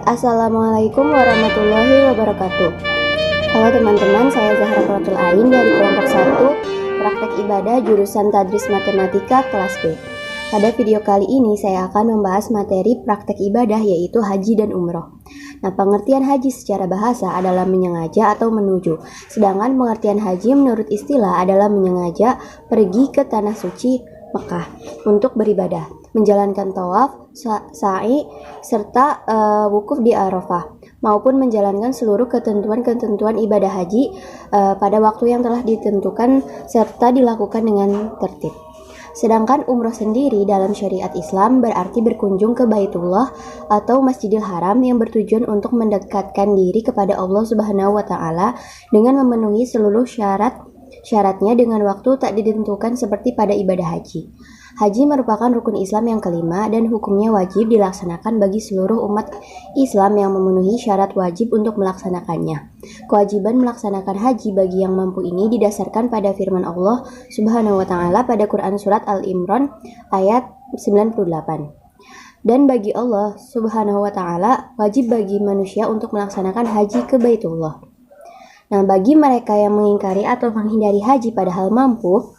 Assalamualaikum warahmatullahi wabarakatuh. Halo teman-teman, saya Zahra Quratul Ain dari kelompok 1 Praktek Ibadah jurusan Tadris Matematika kelas B. Pada video kali ini saya akan membahas materi praktek ibadah yaitu haji dan umroh. Nah, pengertian haji secara bahasa adalah menyengaja atau menuju. Sedangkan pengertian haji menurut istilah adalah menyengaja pergi ke tanah suci Mekah untuk beribadah, menjalankan tawaf, sa'i, serta wukuf di Arafah, maupun menjalankan seluruh ketentuan-ketentuan ibadah haji pada waktu yang telah ditentukan serta dilakukan dengan tertib. Sedangkan umroh sendiri dalam syariat Islam berarti berkunjung ke Baitullah atau Masjidil Haram yang bertujuan untuk mendekatkan diri kepada Allah Subhanahu wa Ta'ala dengan memenuhi seluruh syaratnya dengan waktu tak ditentukan seperti pada ibadah haji. Haji merupakan rukun Islam yang kelima dan hukumnya wajib dilaksanakan bagi seluruh umat Islam yang memenuhi syarat wajib untuk melaksanakannya. Kewajiban melaksanakan haji bagi yang mampu ini didasarkan pada firman Allah Subhanahu wa Ta'ala pada Quran Surat Al-Imran ayat 98. Dan bagi Allah Subhanahu wa Ta'ala wajib bagi manusia untuk melaksanakan haji ke Baitullah. Nah, bagi mereka yang mengingkari atau menghindari haji padahal mampu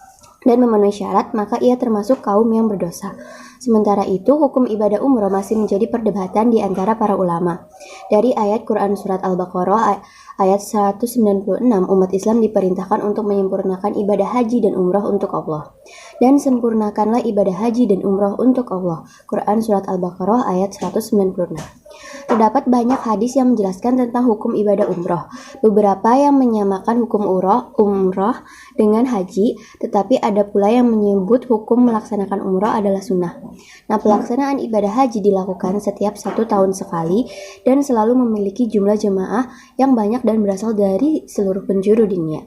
dan memenuhi syarat, maka ia termasuk kaum yang berdosa. Sementara itu, hukum ibadah umroh masih menjadi perdebatan di antara para ulama. Dari ayat Quran Surat Al-Baqarah ayat 196, umat Islam diperintahkan untuk menyempurnakan ibadah haji dan umroh untuk Allah. Dan sempurnakanlah ibadah haji dan umroh untuk Allah. Quran Surat Al-Baqarah ayat 196. Terdapat banyak hadis yang menjelaskan tentang hukum ibadah umroh. Beberapa yang menyamakan hukum umroh dengan haji, tetapi ada pula yang menyebut hukum melaksanakan umroh adalah sunnah. Nah, pelaksanaan ibadah haji dilakukan setiap 1 tahun sekali dan selalu memiliki jumlah jemaah yang banyak dan berasal dari seluruh penjuru dunia.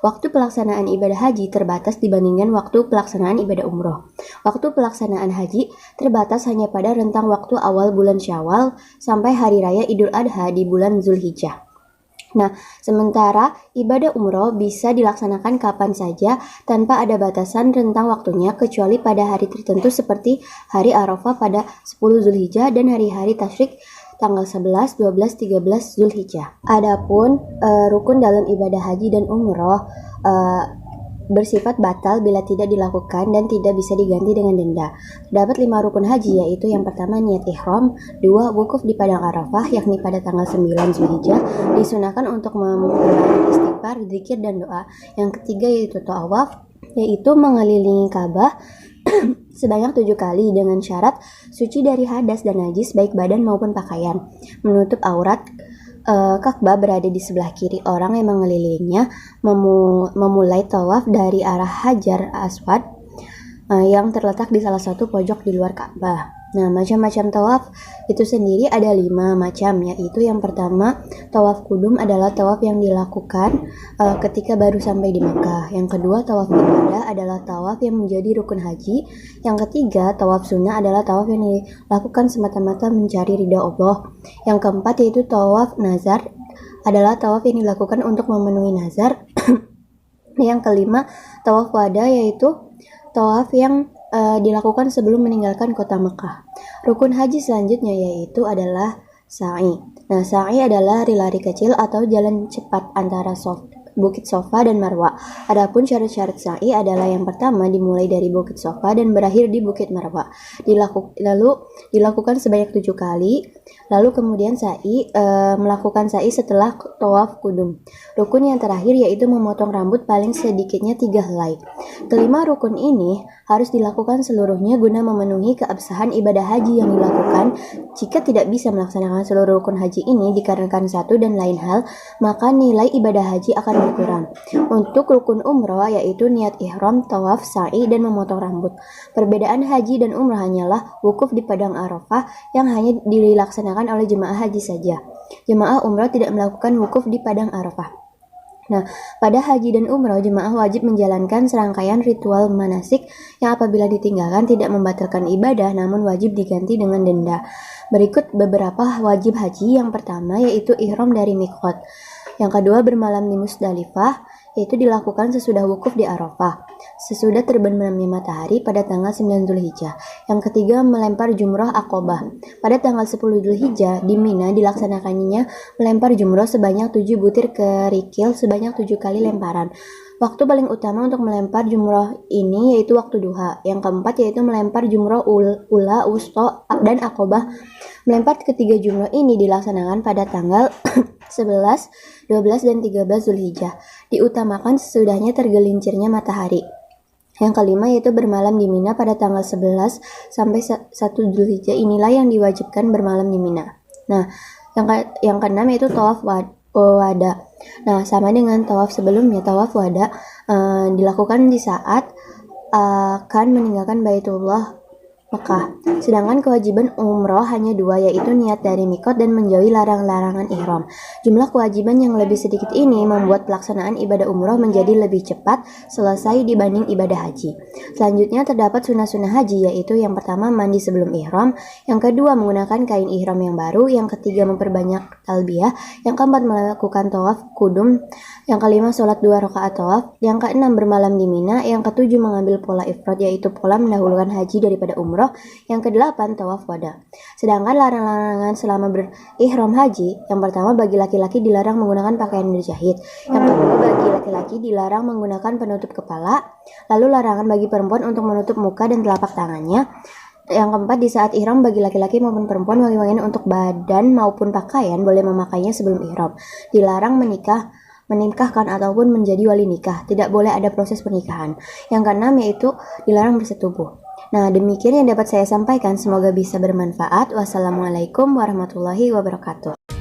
Waktu pelaksanaan ibadah haji terbatas dibandingkan waktu pelaksanaan ibadah umroh. Waktu pelaksanaan haji terbatas hanya pada rentang waktu awal bulan Syawal sampai hari raya Idul Adha di bulan Zulhijjah. Nah, sementara ibadah umroh bisa dilaksanakan kapan saja tanpa ada batasan rentang waktunya kecuali pada hari tertentu seperti hari Arafah pada 10 Zulhijjah dan hari-hari tasyrik tanggal 11, 12, 13 Zulhijjah. Adapun rukun dalam ibadah haji dan umroh bersifat batal bila tidak dilakukan dan tidak bisa diganti dengan denda. Terdapat 5 rukun haji, yaitu yang pertama niat ihram, 2 wukuf di padang Arafah yakni pada tanggal 9 Zulhijjah, disunahkan untuk memperbanyak istighfar, zikir dan doa. Yang ketiga yaitu tawaf, yaitu mengelilingi Ka'bah sebanyak 7 kali dengan syarat suci dari hadas dan najis baik badan maupun pakaian, menutup aurat. Ka'bah berada di sebelah kiri orang yang mengelilinginya, memulai tawaf dari arah Hajar Aswad yang terletak di salah satu pojok di luar Ka'bah. Nah, macam-macam tawaf itu sendiri ada 5 macam, yaitu yang pertama, tawaf kudum adalah tawaf yang dilakukan ketika baru sampai di Makkah. Yang kedua, tawaf ibadah adalah tawaf yang menjadi rukun haji. Yang ketiga, tawaf sunnah adalah tawaf yang dilakukan semata-mata mencari ridha Allah. Yang keempat yaitu tawaf nazar adalah tawaf yang dilakukan untuk memenuhi nazar. Yang kelima, tawaf wada yaitu tawaf yang dilakukan sebelum meninggalkan kota Mekah. Rukun haji selanjutnya yaitu adalah sa'i. Nah, sa'i adalah lari kecil atau jalan cepat antara Bukit Sofa dan Marwa. Adapun syarat-syarat sa'i adalah yang pertama dimulai dari Bukit Sofa dan berakhir di Bukit Marwa. Lalu dilakukan sebanyak 7 kali. Lalu kemudian melakukan sa'i setelah tawaf kudum. Rukun yang terakhir yaitu memotong rambut paling sedikitnya 3 helai. Kelima rukun ini harus dilakukan seluruhnya guna memenuhi keabsahan ibadah haji yang dilakukan. Jika tidak bisa melaksanakan seluruh rukun haji ini dikarenakan satu dan lain hal, maka nilai ibadah haji akan berkurang. Untuk rukun umroh yaitu niat ihram, tawaf, sa'i, dan memotong rambut. Perbedaan haji dan umroh hanyalah wukuf di padang Arafah yang hanya dilaksanakan oleh jemaah haji saja. Jemaah umroh tidak melakukan wukuf di padang Arafah. Nah, pada haji dan umroh, jemaah wajib menjalankan serangkaian ritual manasik yang apabila ditinggalkan tidak membatalkan ibadah, namun wajib diganti dengan denda. Berikut beberapa wajib haji. Yang pertama yaitu ihram dari miqat. Yang kedua bermalam di Musdalifah. yaitu dilakukan sesudah wukuf di Arafah, sesudah terbenamnya matahari pada tanggal 9 Dzulhijjah. Yang ketiga, melempar jumroh Aqobah. Pada tanggal 10 Dzulhijjah di Mina dilaksanakannya melempar jumroh sebanyak 7 butir kerikil sebanyak 7 kali lemparan. Waktu paling utama untuk melempar jumroh ini yaitu waktu duha. Yang keempat yaitu melempar jumroh ula, wusto, dan Aqobah. Melempar ketiga jumroh ini dilaksanakan pada tanggal 11, 12, dan 13 Dzulhijjah. Diutamakan sesudahnya tergelincirnya matahari. Yang kelima yaitu bermalam di Mina pada tanggal 11 sampai 1 Dzulhijjah. Inilah yang diwajibkan bermalam di Mina. Nah, yang keenam yaitu tawaf wada. Nah, sama dengan tawaf sebelumnya, tawaf wada dilakukan di saat akan meninggalkan Baitullah Mekah. Sedangkan kewajiban umroh hanya 2, yaitu niat dari mikot dan menjauhi larangan-larangan ihram. Jumlah kewajiban yang lebih sedikit ini membuat pelaksanaan ibadah umroh menjadi lebih cepat selesai dibanding ibadah haji. Selanjutnya terdapat sunnah-sunnah haji, yaitu yang pertama mandi sebelum ihram, yang kedua menggunakan kain ihram yang baru, yang ketiga memperbanyak talbiyah, yang keempat melakukan tawaf kudum, yang kelima sholat 2 rakaat tawaf, yang keenam bermalam di Mina, yang ketujuh mengambil pola ifrad, yaitu pola mendahulukan haji daripada umroh, yang kedelapan tawaf wada. Sedangkan larangan selama berihram haji, yang pertama bagi laki-laki dilarang menggunakan pakaian berjahit, yang kedua bagi laki-laki dilarang menggunakan penutup kepala, lalu larangan bagi perempuan untuk menutup muka dan telapak tangannya. Yang keempat, di saat ihram bagi laki-laki maupun perempuan wangi-wangian untuk badan maupun pakaian boleh memakainya sebelum ihram. Dilarang menikahkan ataupun menjadi wali nikah, tidak boleh ada proses pernikahan. Yang keenam yaitu dilarang bersetubuh. Nah, demikian yang dapat saya sampaikan, semoga bisa bermanfaat. Wassalamualaikum warahmatullahi wabarakatuh.